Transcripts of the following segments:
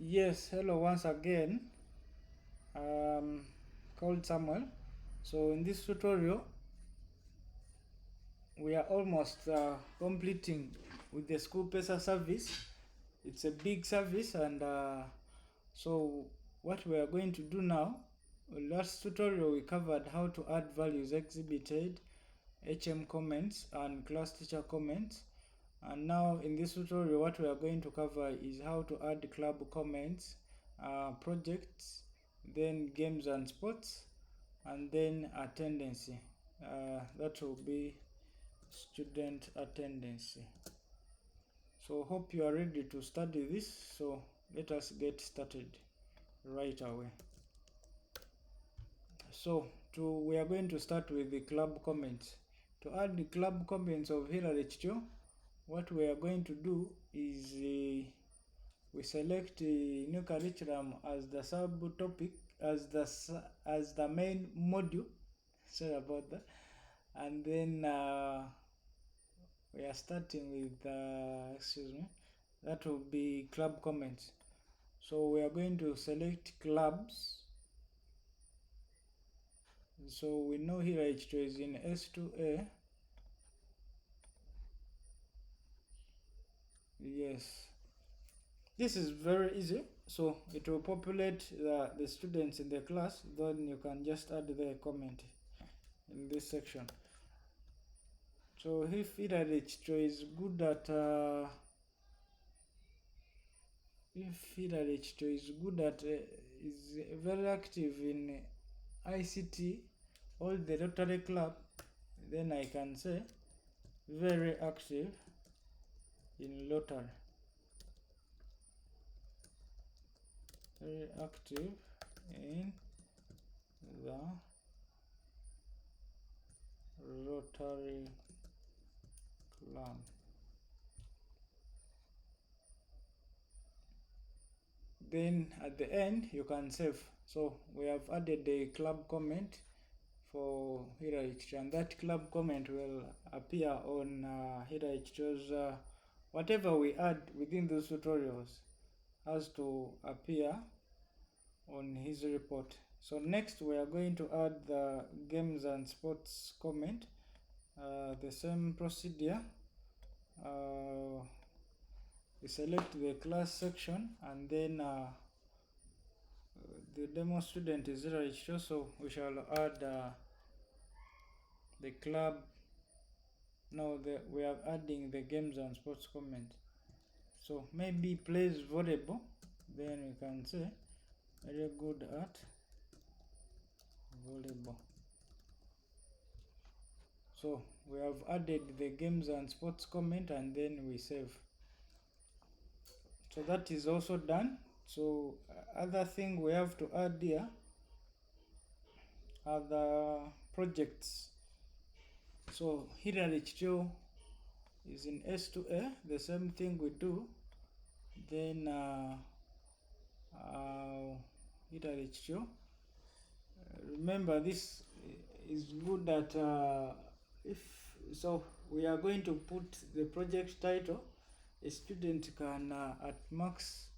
Yes, hello once again. Called Samuel. So in this tutorial, we are almost completing with the Schoolpesa service. It's a big service, and so what we are going to do now. Last tutorial we covered how to add values exhibited, HM comments, and class teacher comments. And now in this tutorial what we are going to cover is how to add club comments, projects, then games and sports, and then attendance. That will be student attendance. So hope you are ready to study this, so let us get started right away. So we are going to start with the club comments. To add the club comments of HTO, what we are going to do is we select new curriculum as the subtopic, as the main module. Sorry about that. And then we are starting with that will be club comments. So we are going to select clubs. So we know here H2 is in S2A. Yes, this is very easy. So it will populate the students in the class. Then you can just add the comment in this section. So if H2 is good at is very active in ICT, all the Rotary Club, then I can say very active in Rotary. Very active in the Rotary Club. Then at the end you can save. So we have added the club comment for H2, and that club comment will appear on H2's whatever we add within those tutorials has to appear on his report. So next we are going to add the games and sports comment. The same procedure. We select the class section, and then the demo student is H2, so we shall add the club. Now we are adding the games and sports comment. So maybe plays volleyball, then we can say very good at volleyball. So we have added the games and sports comment, and then we save. So that is also done. So other thing we have to add here are the projects. So here H2 is in S2A, the same thing we do. Then here H2. Remember, this is good at if so we are going to put the project title. A student can at max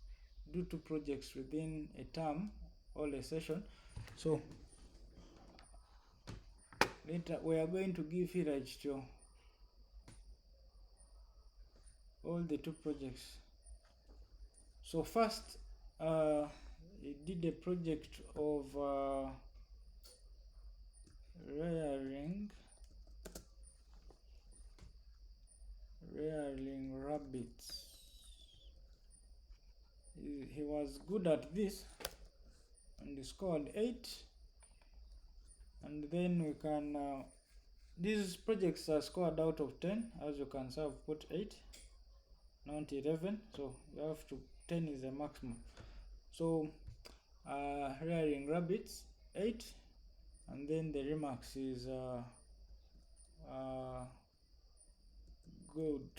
do 2 projects within a term or a session. So later we are going to give H2 all the 2 projects. So first he did a project of rearing rabbits. He was good at this and he scored 8. And then we can these projects are scored out of 10. As you can see, I've put 8, not 11, so you have to 10 is the maximum. So rearing rabbits 8, and then the remarks is good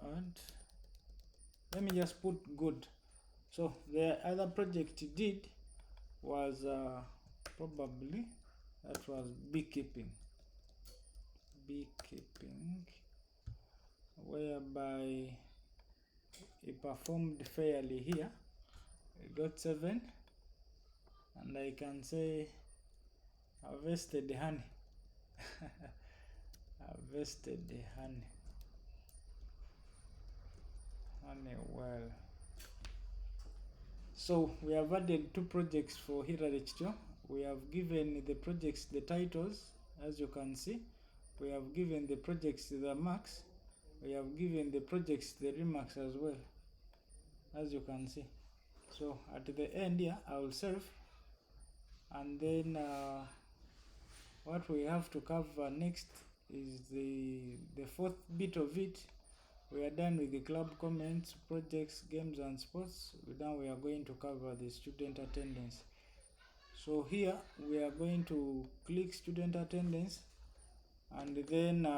and let me just put good. So the other project he did was probably that was beekeeping, where whereby he performed fairly here. He got 7, and I can say harvested honey. Harvested the honey well. So we have added 2 projects for Hirarechito. We have given the projects the titles, as you can see. We have given the projects the marks. We have given the projects the remarks as well, as you can see. So at the end here, I will save, and then what we have to cover next is the 4th bit of it. We are done with the club comments, projects, games and sports. Now we are going to cover the student attendance. So here we are going to click student attendance, and then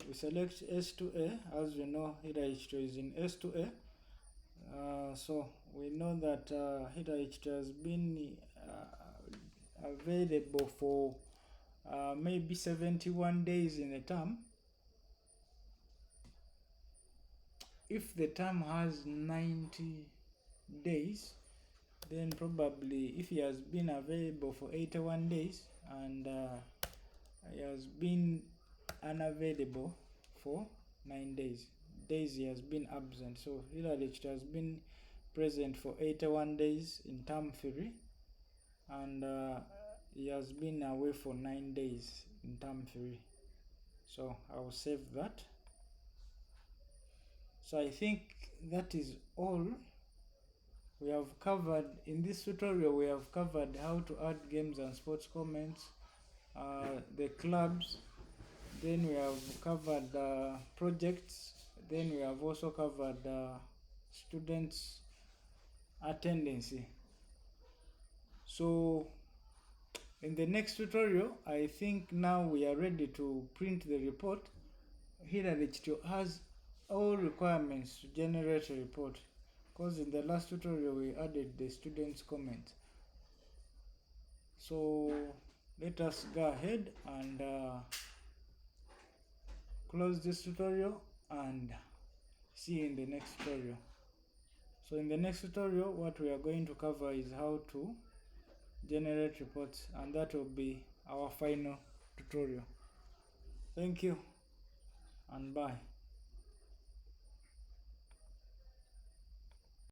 we select S2A. As you know, Hirarechito is in S2A. So we know that Hirarechito has been available for maybe 71 days in a term. If the term has 90 days, then probably if he has been available for 81 days and he has been unavailable for 9 days, he has been absent. So Hirarechito has been present for 81 days in term 3, and he has been away for 9 days in term 3. So I will save that. So I think that is all we have covered in this tutorial. We have covered how to add games and sports comments, the clubs, then we have covered projects, then we have also covered students attendance. So in the next tutorial, I think now we are ready to print the report. Hirarechito has all requirements to generate a report, because in the last tutorial we added the students' comments. So let us go ahead and close this tutorial and see you in the next tutorial. So in the next tutorial, what we are going to cover is how to generate reports, and that will be our final tutorial. Thank you and bye.